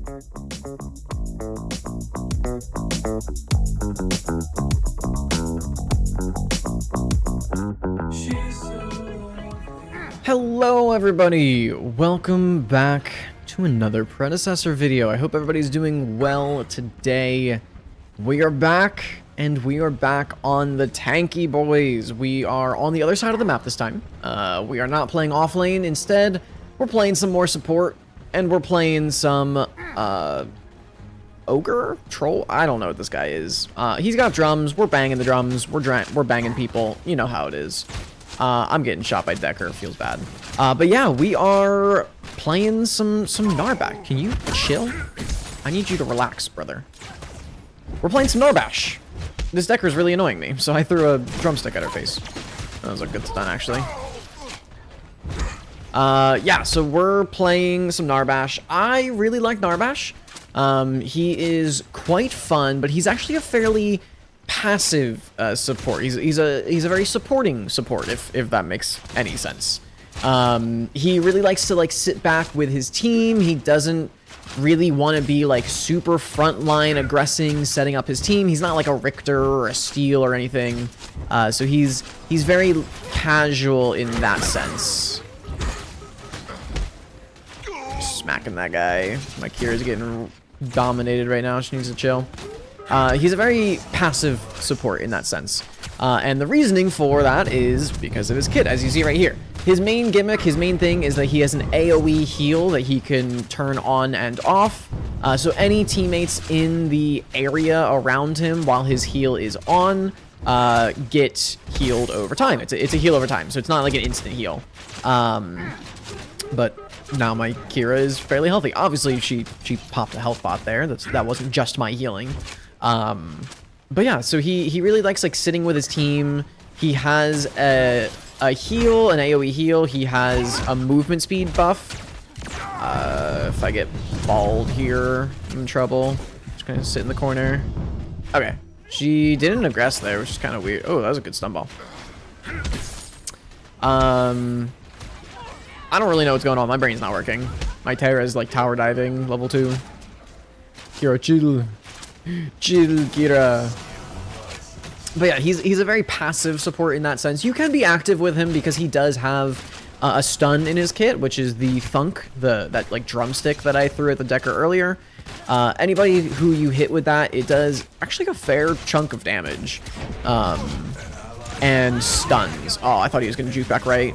Hello everybody, welcome back to another Predecessor video. I hope everybody's doing well today. We are back, and we are back on the tanky boys. We are on the other side of the map this time. We are not playing off lane. Instead, we're playing some more support, and we're playing some ogre? Troll? I don't know what this guy is. He's got drums, we're banging the drums, we're banging people. You know how it is. I'm getting shot by Decker, feels bad. But yeah, we are playing some Narbash. Can you chill? I need you to relax, brother. We're playing some Narbash. This Decker's really annoying me, so I threw a drumstick at her face. That was a good stun, actually. Yeah, so we're playing some Narbash. I really like Narbash. He is quite fun, but he's actually a fairly passive support. He's a very supporting support, if that makes any sense. He really likes to like sit back with his team. He doesn't really want to be like super frontline aggressing, setting up his team. He's not like a Richter or a Steel or anything. So he's very casual in that sense. Smacking that guy. My Kira's getting dominated right now. She needs to chill. He's a very passive support in that sense. And the reasoning for that is because of his kit, as you see right here. His main gimmick, his main thing is that he has an AoE heal that he can turn on and off. So any teammates in the area around him while his heal is on get healed over time. It's a heal over time, so it's not like an instant heal. But now my Kira is fairly healthy. Obviously, she popped a health bot there. That wasn't just my healing. But yeah, so he really likes like sitting with his team. He has a heal, an AoE heal. He has a movement speed buff. If I get balled here, I'm in trouble. Just gonna sit in the corner. Okay, she didn't aggress there, which is kind of weird. Oh, that was a good stun ball. I don't really know what's going on. My brain's not working. My Terra is like tower diving, level 2. Kira, chill. Chill, Kira. But yeah, he's a very passive support in that sense. You can be active with him because he does have a stun in his kit, which is the thunk, that like drumstick that I threw at the Decker earlier. Anybody who you hit with that, it does actually a fair chunk of damage. And stuns. Oh, I thought he was going to juke back right.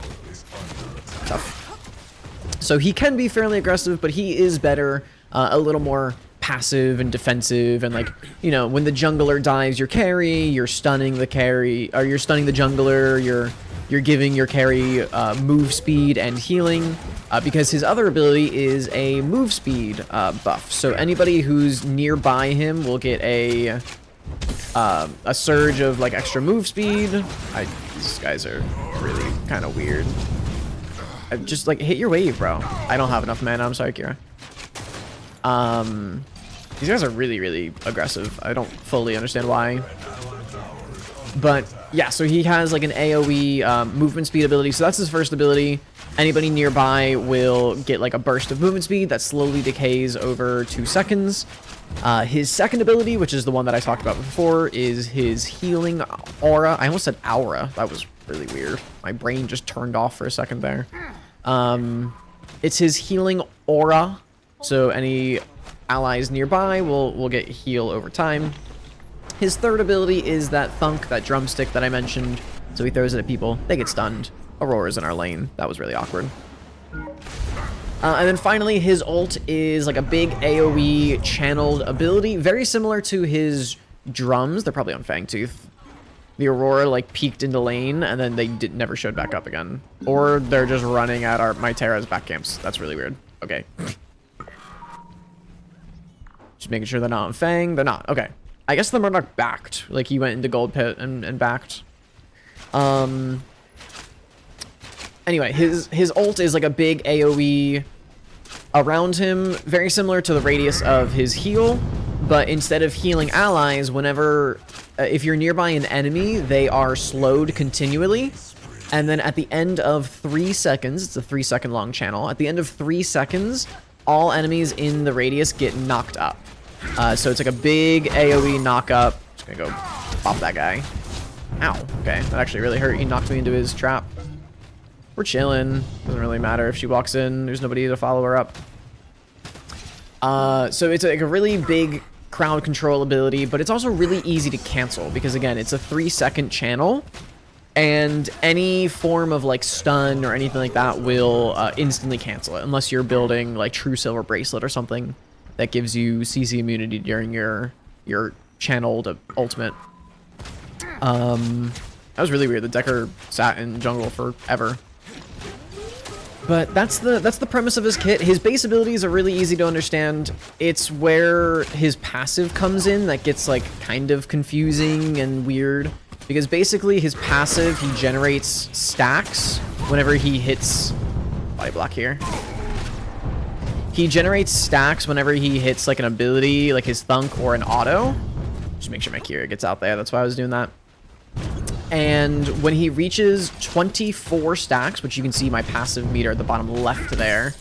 Tough. So he can be fairly aggressive, but he is better, a little more passive and defensive, and like, you know, when the jungler dies your carry, you're stunning the carry, or you're stunning the jungler, you're giving your carry move speed and healing, because his other ability is a move speed buff. So anybody who's nearby him will get a surge of like extra move speed. These guys are really kind of weird. Just like hit your wave, bro. I don't have enough mana. I'm sorry, Kira. These guys are really, really aggressive. I don't fully understand why. But yeah, so he has like an AoE movement speed ability. So that's his first ability. Anybody nearby will get like a burst of movement speed that slowly decays over 2 seconds. His second ability, which is the one that I talked about before, is his healing aura. I almost said aura. That was really weird. My brain just turned off for a second there. It's his healing aura. So any allies nearby will get heal over time. His third ability is that thunk, that drumstick that I mentioned. So he throws it at people. They get stunned. Aurora's in our lane. That was really awkward. And then finally, his ult is like a big AoE channeled ability. Very similar to his drums. They're probably on Fangtooth. The Aurora like peeked into lane and then they never showed back up again. Or they're just running at my Terra's back camps. That's really weird. Okay. Just making sure they're not on Fang. They're not. Okay. I guess the Murdoch backed. Like he went into Gold Pit and backed. Anyway, his ult is like a big AoE around him. Very similar to the radius of his heal. But instead of healing allies, whenever... if you're nearby an enemy, they are slowed continually. And then at the end of 3 seconds, it's a 3-second long channel. At the end of 3 seconds, all enemies in the radius get knocked up. So it's like a big AoE knock up. Just gonna go pop that guy. Ow. Okay, that actually really hurt. He knocked me into his trap. We're chilling. Doesn't really matter if she walks in. There's nobody to follow her up. So it's like a really big crowd control ability, but it's also really easy to cancel because, again, it's a 3-second channel, and any form of like stun or anything like that will instantly cancel it, unless you're building like True Silver Bracelet or something that gives you CC immunity during your channeled ultimate. That was really weird. The Decker sat in jungle forever. But that's the premise of his kit. His base abilities are really easy to understand. It's where his passive comes in that gets like kind of confusing and weird. Because basically his passive, he generates stacks whenever he hits... Body block here. He generates stacks whenever he hits like an ability, like his thunk or an auto. Just make sure my Kira gets out there. That's why I was doing that. And when he reaches 24 stacks, which you can see my passive meter at the bottom left there.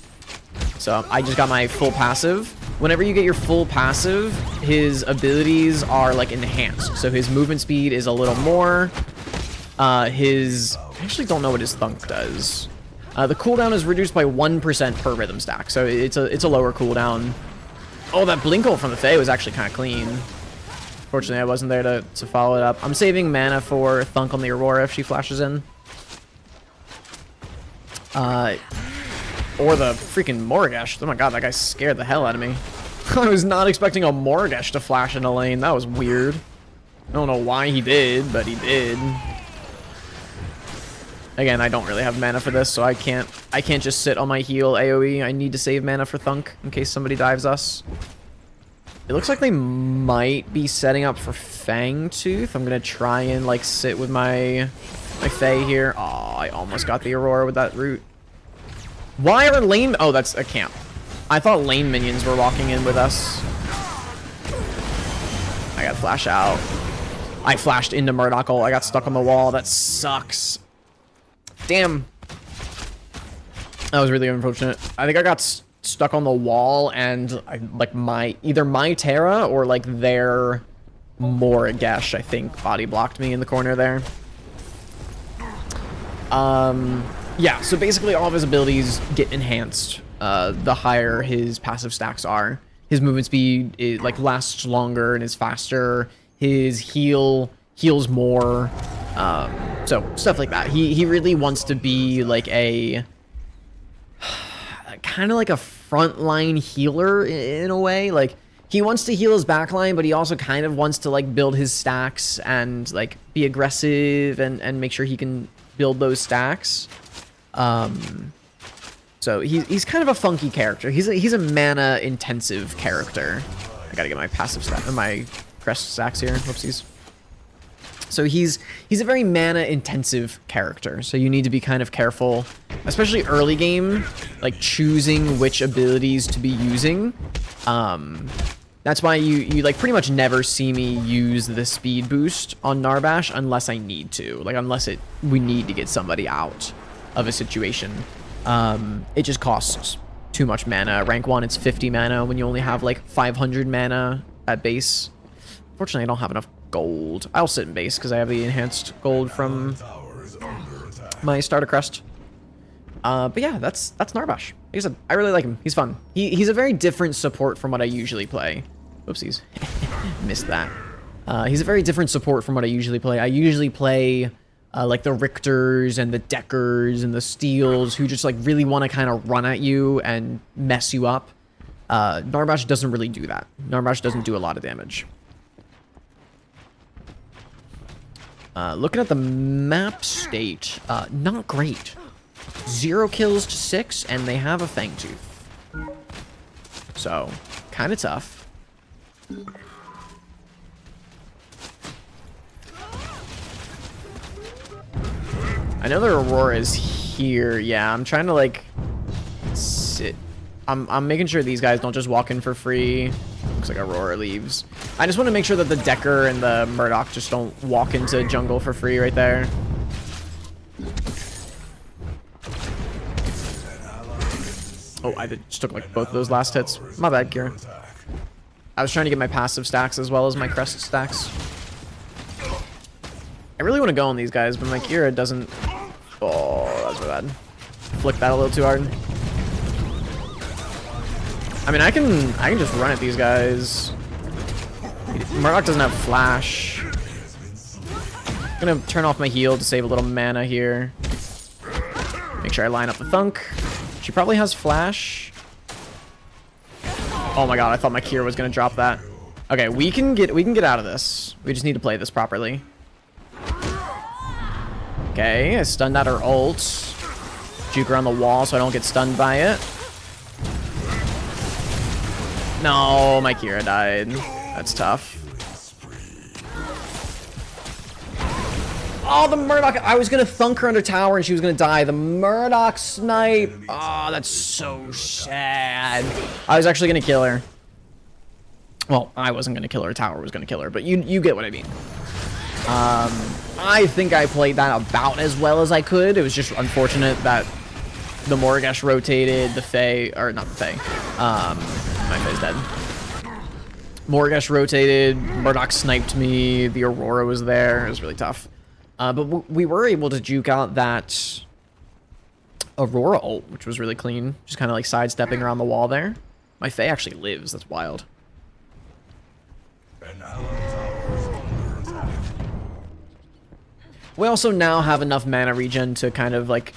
So I just got my full passive. Whenever you get your full passive, his abilities are like enhanced. So his movement speed is a little more. I actually don't know what his thunk does. The cooldown is reduced by 1% per rhythm stack. So it's a lower cooldown. Oh, that Blinkle from the Fae was actually kind of clean. Fortunately, I wasn't there to follow it up. I'm saving mana for Thunk on the Aurora if she flashes in. Or the freaking Morgash. Oh my god, that guy scared the hell out of me. I was not expecting a Morgash to flash in a lane. That was weird. I don't know why he did, but he did. Again, I don't really have mana for this, so I can't just sit on my heal AoE. I need to save mana for Thunk in case somebody dives us. It looks like they might be setting up for Fangtooth. I'm gonna try and like sit with my Fae here. Oh, I almost got the Aurora with that root. Why are lane? Oh, that's a camp. I thought lane minions were walking in with us. I got flash out. I flashed into Murdockle. I got stuck on the wall. That sucks. Damn. That was really unfortunate. I think I got stuck on the wall, and either my Terra or like their Morgash, I think, body blocked me in the corner there. Yeah, so basically all of his abilities get enhanced the higher his passive stacks are. His movement speed lasts longer and is faster. His heals more. So stuff like that. He really wants to be like a kind of like a frontline healer in a way. Like, he wants to heal his backline, but he also kind of wants to like build his stacks and like be aggressive and make sure he can build those stacks. So he's kind of a funky character. He's a mana intensive character. I gotta get my passive stack, my crest stacks here. Whoopsies. So he's a very mana intensive character. So you need to be kind of careful, especially early game, like choosing which abilities to be using. That's why you like pretty much never see me use the speed boost on Narbash unless I need to, like unless we need to get somebody out of a situation. It just costs too much mana. Rank 1, it's 50 mana when you only have like 500 mana at base. Fortunately, I don't have enough gold. I'll sit in base because I have the enhanced gold from my starter crest. But yeah, that's Narbash. Like I said, I really like him. He's fun. He's a very different support from what I usually play. Oopsies. Missed that. He's a very different support from what I usually play. I usually play like the Richters and the Deckers and the Steels who just like really want to kind of run at you and mess you up. Narbash doesn't really do that. Narbash doesn't do a lot of damage. Looking at the map state, not great. 0 kills to 6, and they have a Fangtooth. So, kind of tough. I know the Aurora is here. Yeah, I'm trying to like sit. I'm making sure these guys don't just walk in for free. Looks like Aurora leaves. I just want to make sure that the Decker and the Murdock just don't walk into jungle for free right there. Oh, I just took like both of those last hits. My bad, Kira. I was trying to get my passive stacks as well as my crest stacks. I really want to go on these guys, but my Kira doesn't... Oh, that's my bad. Flicked that a little too hard. I mean, I can just run at these guys. Murdoch doesn't have flash. I'm gonna turn off my heal to save a little mana here. Make sure I line up the thunk. She probably has flash. Oh my god, I thought my Kira was gonna drop that. Okay, we can get out of this. We just need to play this properly. Okay, I stunned out her ult. Juke her on the wall so I don't get stunned by it. No, my Kira died. That's tough. Oh, the Murdoch. I was going to thunk her under tower and she was going to die. The Murdoch snipe. Oh, that's so sad. I was actually going to kill her. Well, I wasn't going to kill her. Tower was going to kill her. But you get what I mean. I think I played that about as well as I could. It was just unfortunate that the Morgash rotated, the Fae, or not the Fae. My Fae's dead. Morgash rotated, Murdoch sniped me, the Aurora was there. It was really tough. But we were able to juke out that Aurora ult, which was really clean. Just kind of like sidestepping around the wall there. My Fae actually lives. That's wild. We also now have enough mana regen to kind of like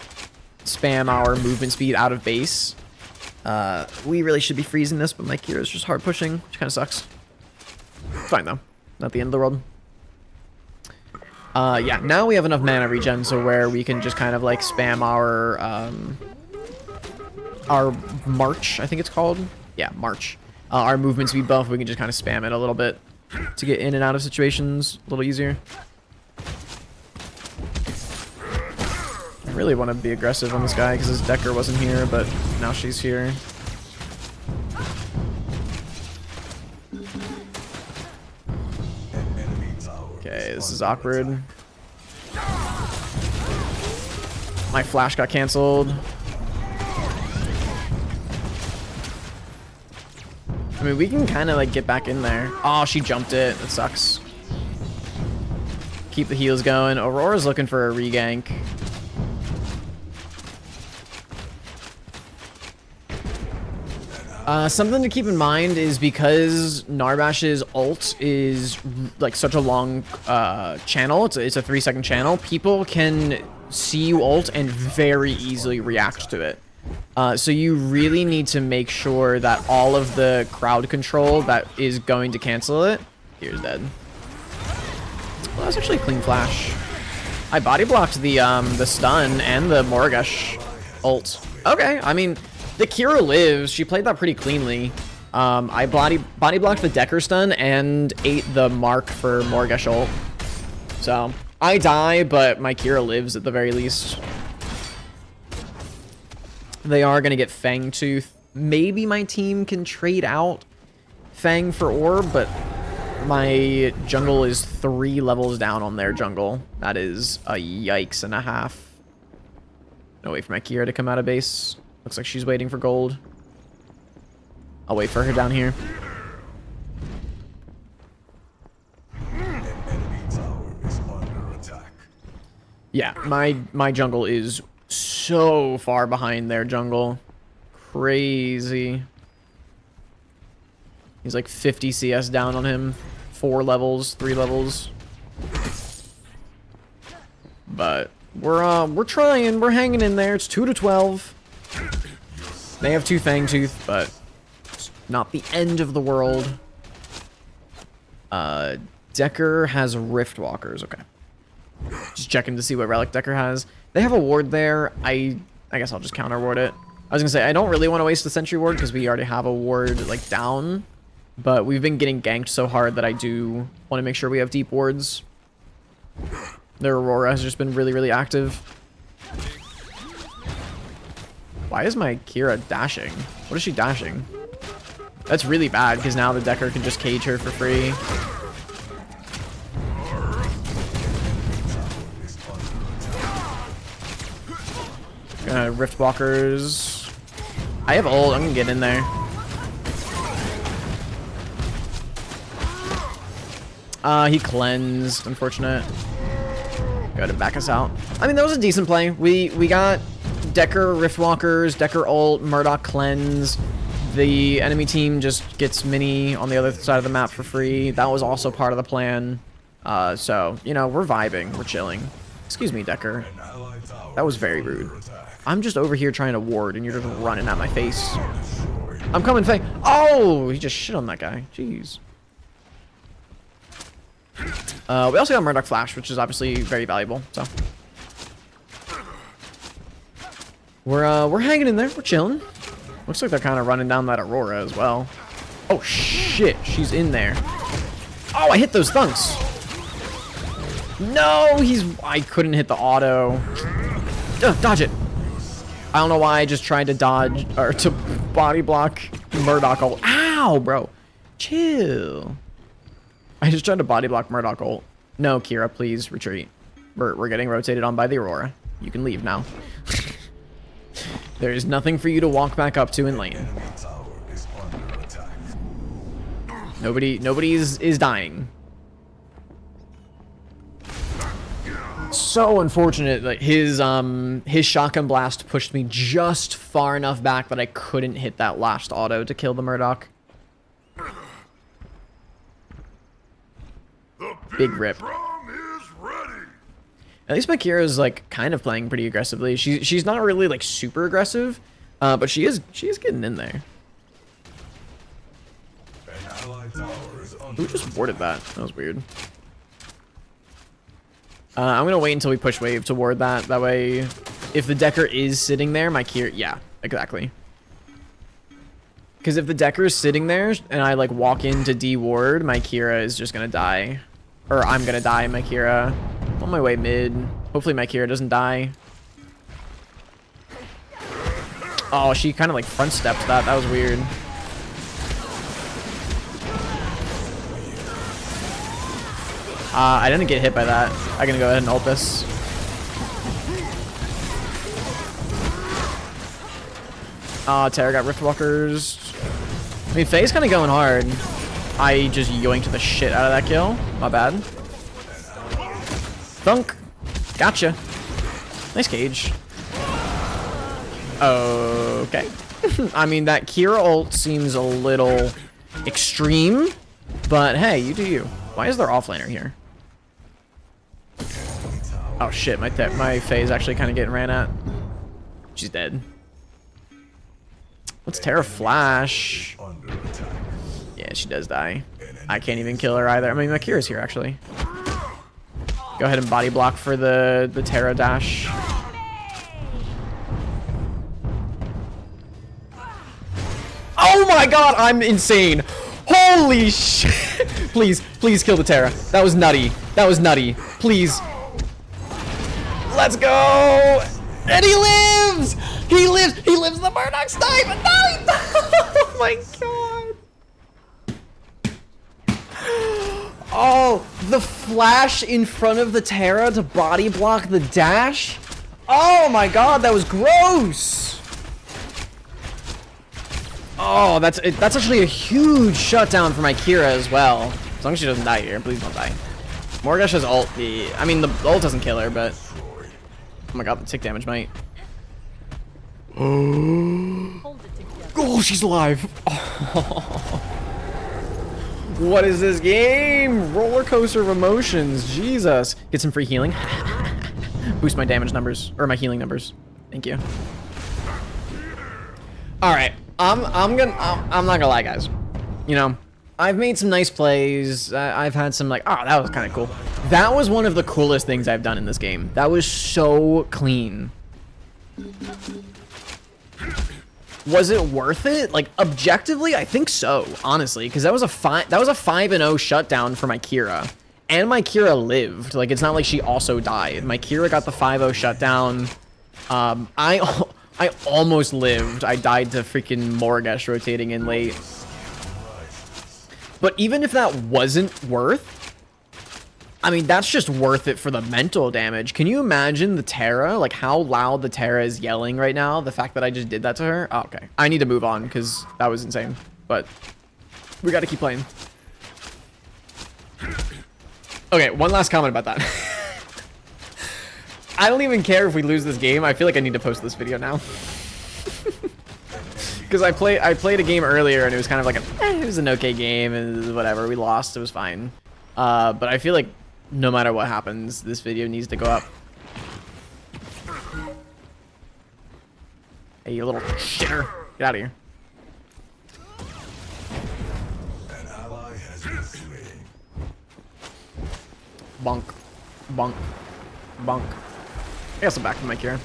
spam our movement speed out of base. We really should be freezing this, but my Kira is just hard pushing, which kind of sucks. Fine though. Not the end of the world. Yeah, now we have enough mana regen so where we can just kind of like spam our march, I think it's called. Yeah, march. Our movement speed buff, we can just kind of spam it a little bit to get in and out of situations a little easier. I really want to be aggressive on this guy because his Decker wasn't here, but now she's here. Okay, this is awkward. My flash got canceled. I mean, we can kind of like get back in there. Oh, she jumped it. That sucks. Keep the heals going. Aurora's looking for a regank. Something to keep in mind is because Narbash's ult is like such a long channel, it's a 3-second channel, people can see you ult and very easily react to it. So you really need to make sure that all of the crowd control that is going to cancel it. Here's dead. Well, that's actually a clean flash. I body blocked the stun and the Morgash ult. Okay, I mean, the Kira lives. She played that pretty cleanly. I body blocked the Decker stun and ate the mark for Morgash ult. So I die, but my Kira lives at the very least. They are gonna get Fangtooth. Maybe my team can trade out Fang for Orb, but my jungle is 3 levels down on their jungle. That is a yikes and a half. No, wait for my Kira to come out of base. Looks like she's waiting for gold. I'll wait for her down here. Yeah, my jungle is so far behind their jungle. Crazy. He's like 50 CS down on him. 4 levels, 3 levels. But we're trying, we're hanging in there. It's 2-12. They have 2 Fangtooth, but it's not the end of the world. Decker has Rift Walkers. Okay. Just checking to see what Relic Decker has. They have a ward there. I guess I'll just counter ward it. I was gonna say, I don't really want to waste the Sentry Ward because we already have a ward like down. But we've been getting ganked so hard that I do want to make sure we have deep wards. Their Aurora has just been really, really active. Why is my Kira dashing? What is she dashing? That's really bad because now the Decker can just cage her for free. Rift Walkers. I have ult. I'm gonna get in there. He cleansed. Unfortunate. Go ahead and back us out. I mean, that was a decent play. We got Decker Riftwalkers, Decker ult, Murdoch cleanse. The enemy team just gets mini on the other side of the map for free. That was also part of the plan. So, you know, we're vibing. We're chilling. Excuse me, Decker. That was very rude. I'm just over here trying to ward, and you're just running at my face. I'm coming, Faye. Oh, he just shit on that guy. Jeez. We also got Murdoch Flash, which is obviously very valuable. So we're hanging in there. We're chilling. Looks like they're kind of running down that Aurora as well. Oh shit, she's in there. Oh, I hit those thunks. No, I couldn't hit the auto. Dodge it. I don't know why I just tried to dodge or to body block Murdoch ult. Ow, bro. Chill. I just tried to body block Murdoch ult. No, Kira, please retreat. We're getting rotated on by the Aurora. You can leave now. There is nothing for you to walk back up to in lane. Nobody is dying. So unfortunate that his shotgun blast pushed me just far enough back that I couldn't hit that last auto to kill the Murdoch. Big rip. At least my Kira is like kind of playing pretty aggressively. She's not really like super aggressive, but she is getting in there. Who just warded that? That was weird. I'm gonna wait until we push wave to ward that. That way, if the Decker is sitting there, my Kira, yeah, exactly. Because if the Decker is sitting there and I like walk in to de-ward, my Kira is just gonna die. Or I'm gonna die, my Kira. On my way mid. Hopefully my Kira doesn't die. Oh, she kind of like front stepped that. That was weird. I didn't get hit by that. I'm gonna go ahead and ult this. Terra got Riftwalkers. I mean, Faye's kind of going hard. I just yoinked the shit out of that kill. My bad. Thunk. Gotcha. Nice cage. Okay. I mean, that Kira ult seems a little extreme, but hey, you do you. Why is there offlaner here? Oh shit, my Faye is actually kind of getting ran at. She's dead. Let's Terra Flash. Yeah, she does die. I can't even kill her either. I mean, my Kira's here actually. Go ahead and body block for the Terra dash. Oh my god, I'm insane. Holy shit. Please, please kill the Terra. That was nutty. That was nutty. Please. Let's go. And he lives. He lives. He lives the Murdoch snipe. No. Oh my god. Oh, the flash in front of the Terra to body block the dash. Oh my god, that was gross. Oh, that's actually a huge shutdown for my Kira as well. As long as she doesn't die here, please don't die. Morgosh has ult. I mean, the ult doesn't kill her, but oh my god, the tick damage might. Oh, she's alive. What is this game? Roller coaster of emotions. Jesus. Get some free healing. Boost my damage numbers or my healing numbers. Thank you. All right. I'm not gonna lie, guys. You know, I've made some nice plays. I've had some like, oh, that was kind of cool. That was one of the coolest things I've done in this game. That was so clean. Was it worth it? Like objectively, I think so, honestly, because that was a 5-0 shutdown for my Kira, and my Kira lived. Like it's not like she also died. My Kira got the 5-0 shutdown. I almost lived. I died to freaking Morgosh rotating in late. But even if that wasn't worth, I mean, that's just worth it for the mental damage. Can you imagine the Terra? Like, how loud the Terra is yelling right now? The fact that I just did that to her? Oh, okay. I need to move on, because that was insane. But we got to keep playing. Okay, one last comment about that. I don't even care if we lose this game. I feel like I need to post this video now. Because I played a game earlier, and it was kind of like it was an okay game, and whatever. We lost. It was fine. But I feel like no matter what happens, this video needs to go up. Hey, you little shitter. Get out of here. An ally has been slain. Bonk. Bonk. Bonk. I got some back from my Kira.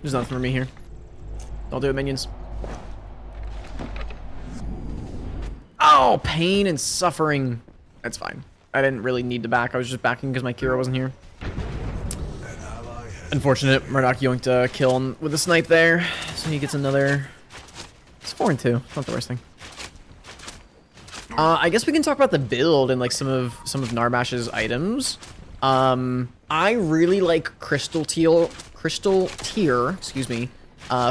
There's nothing for me here. Don't do it, minions. Oh, pain and suffering. That's fine. I didn't really need to back. I was just backing because my Kira wasn't here. Unfortunate. Murdoch yoinked a kill him with a snipe there. So he gets another... It's 4-2. Not the worst thing. I guess we can talk about the build and like some of Narbash's items. I really like Crystal Tier, excuse me,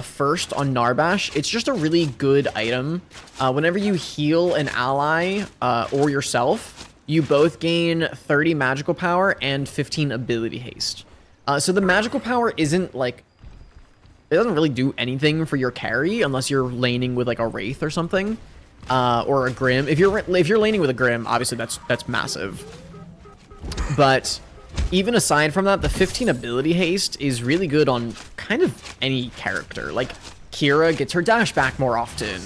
first on Narbash. It's just a really good item. Whenever you heal an ally or yourself, you both gain 30 magical power and 15 ability haste. So the magical power isn't like, it doesn't really do anything for your carry unless you're laning with like a Wraith or something, or a Grim. If you're laning with a Grim, obviously that's massive. But even aside from that, the 15 ability haste is really good on kind of any character. Like Kira gets her dash back more often.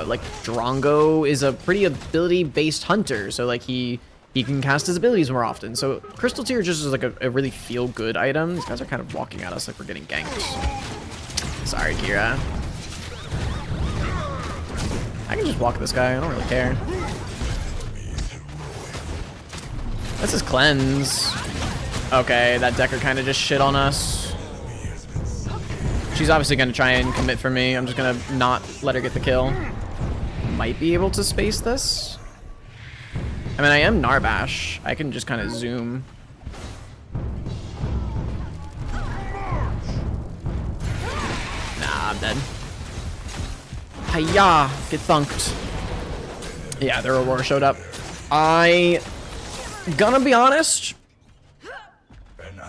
Like Drongo is a pretty ability-based hunter, so like he can cast his abilities more often. So Crystal Tier just is like a really feel-good item. These guys are kind of walking at us like we're getting ganked. Sorry, Kira. I can just walk this guy. I don't really care. That's his cleanse. Okay, that Decker kind of just shit on us. She's obviously going to try and commit for me. I'm just going to not let her get the kill. Might be able to space this. I mean, I am Narbash. I can just kind of zoom. Nah, I'm dead. Hiya! Get thunked. Yeah, their Aurora showed up. Gonna be honest,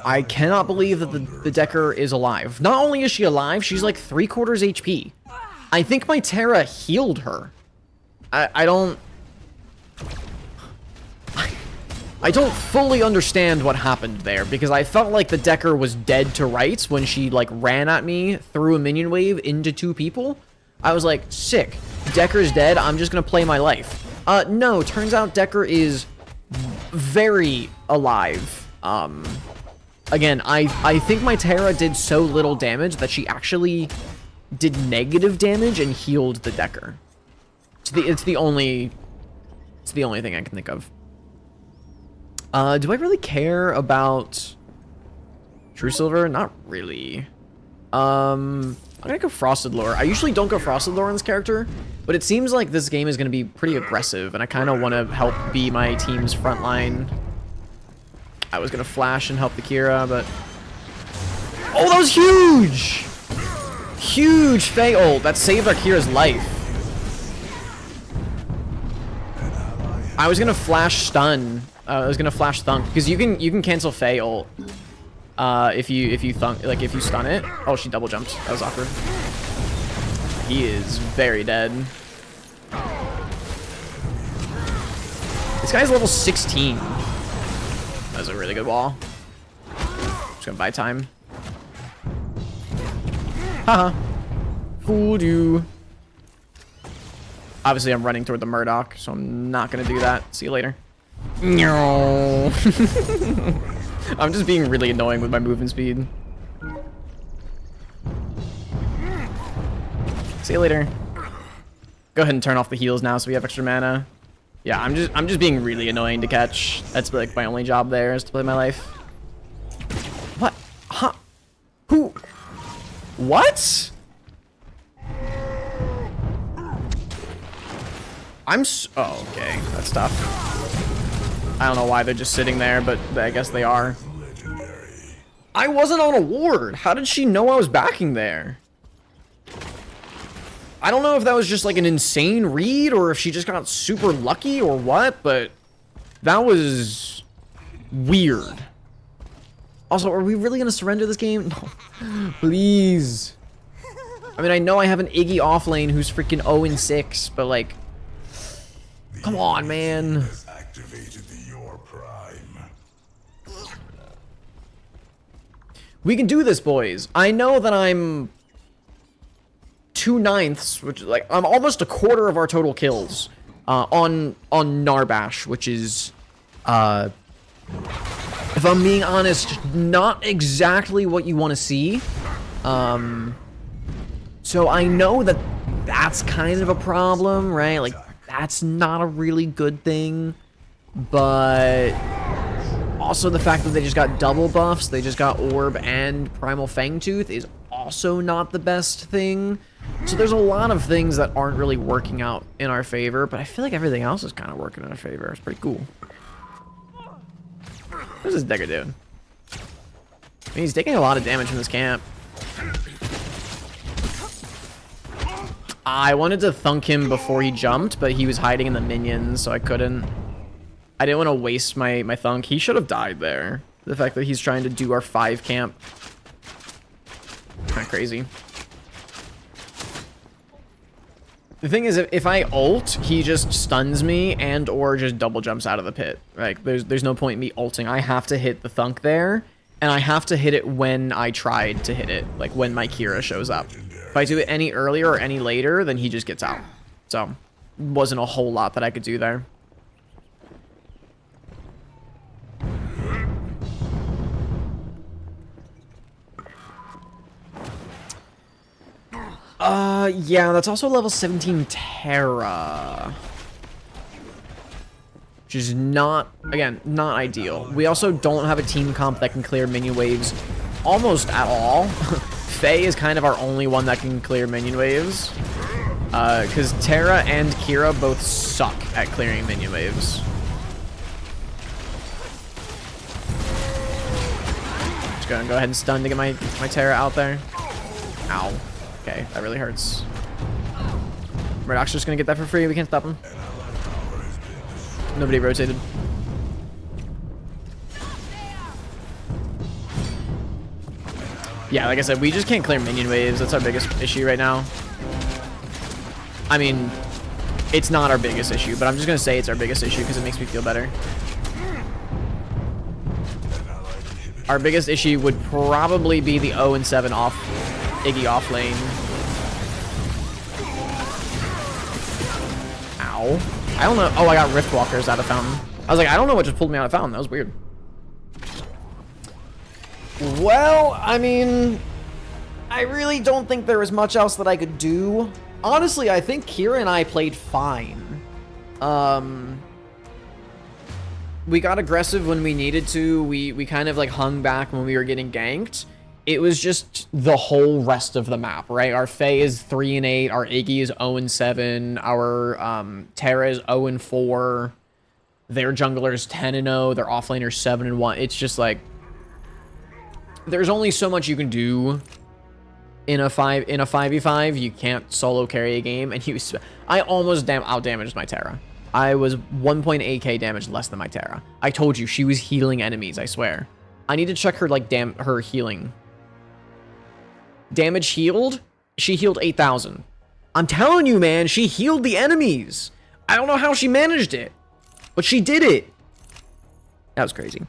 I cannot believe that the Decker is alive. Not only is she alive, she's like 3/4 HP. I think my Terra healed her. I don't fully understand what happened there, because I felt like the Decker was dead to rights when she like ran at me through a minion wave into 2 people. I was like, sick. Decker's dead. I'm just gonna play my life. No, turns out Decker is very alive. Again, I think my Terra did so little damage that she actually did negative damage and healed the Decker. It's the only thing I can think of. Do I really care about True Silver? Not really. I'm gonna go Frosted Lore. I usually don't go Frosted Lore on this character, but it seems like this game is gonna be pretty aggressive, and I kind of want to help be my team's front line. I was gonna flash and help the Kira, but... Oh, that was huge! Huge Fae ult. That saved our Kira's life. I was gonna flash stun. I was gonna flash thunk, because you can cancel Fae ult. If you thunk, like if you stun it. Oh, she double jumped. That was awkward. He is very dead. This guy's level 16. That was a really good wall. Just gonna buy time. Haha. Fooled you. Obviously, I'm running toward the Murdoch, so I'm not gonna do that. See you later. No. I'm just being really annoying with my movement speed. See you later. Go ahead and turn off the heals now so we have extra mana. Yeah, I'm just being really annoying to catch. That's like my only job there, is to play my life. What? Huh? Who? What? Oh, okay. That's tough. I don't know why they're just sitting there, but I guess they are. Legendary. I wasn't on a ward. How did she know I was backing there? I don't know if that was just like an insane read or if she just got super lucky or what, but that was weird. Also, are we really going to surrender this game? No. Please. I mean, I know I have an Iggy off lane who's freaking 0-6, but like, come on, man. Has activated your prime. We can do this, boys. I know that I'm 2/9, which is like, I'm almost a quarter of our total kills on Narbash, which is, if I'm being honest, not exactly what you want to see. So I know that that's kind of a problem, right? Like, that's not a really good thing. But also the fact that they just got double buffs, they just got Orb and Primal Fangtooth is also not the best thing. So there's a lot of things that aren't really working out in our favor, but I feel like everything else is kind of working in our favor. It's pretty cool. What is this Dagger doing? I mean, he's taking a lot of damage from this camp. I wanted to thunk him before he jumped, but he was hiding in the minions, so I couldn't. I didn't want to waste my thunk. He should have died there. The fact that he's trying to do our 5 camp. Kind of crazy. The thing is, if I ult, he just stuns me and or just double jumps out of the pit. Like, there's no point in me ulting. I have to hit the thunk there, and I have to hit it when I tried to hit it, like when my Kira shows up. If I do it any earlier or any later, then he just gets out. So, wasn't a whole lot that I could do there. Yeah, that's also level 17 Terra. Which is not, again, not ideal. We also don't have a team comp that can clear minion waves almost at all. Faye is kind of our only one that can clear minion waves. Because Terra and Kira both suck at clearing minion waves. Just gonna go ahead and stun to get my Terra out there. Ow. Okay, that really hurts. Murdoch's just gonna get that for free. We can't stop him. Nobody rotated. Yeah, like I said, we just can't clear minion waves. That's our biggest issue right now. I mean, it's not our biggest issue, but I'm just gonna say it's our biggest issue because it makes me feel better. Our biggest issue would probably be the 0-7 off Iggy off lane. Ow. I don't know. Oh, I got Riftwalkers out of Fountain. I was like, I don't know what just pulled me out of Fountain. That was weird. Well, I mean, I really don't think there was much else that I could do. Honestly, I think Kira and I played fine. We got aggressive when we needed to. We kind of like hung back when we were getting ganked. It was just the whole rest of the map, right? Our Faye is 3-8, our Iggy is 0-7, our Terra is 0-4, their jungler is 10-0, their offlaner is 7-1. It's just like, there's only so much you can do in a 5v5. You can't solo carry a game, and I almost out damaged my Terra. I was 1.8k damage less than my Terra. I told you she was healing enemies, I swear. I need to check her like her healing. Damage healed? She healed 8,000. I'm telling you, man, she healed the enemies. I don't know how she managed it, but she did it. That was crazy.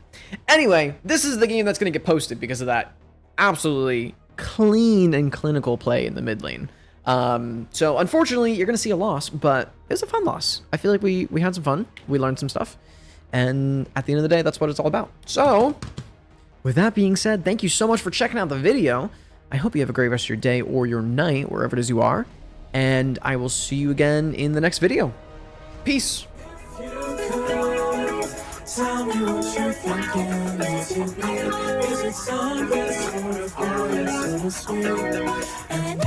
Anyway, this is the game that's going to get posted because of that absolutely clean and clinical play in the mid lane. So unfortunately, you're going to see a loss, but it was a fun loss. I feel like we had some fun. We learned some stuff. And at the end of the day, that's what it's all about. So with that being said, thank you so much for checking out the video. I hope you have a great rest of your day or your night, wherever it is you are. And I will see you again in the next video. Peace. Tell me what you're thinking. Is it real? Is it something sort of bittersweet? And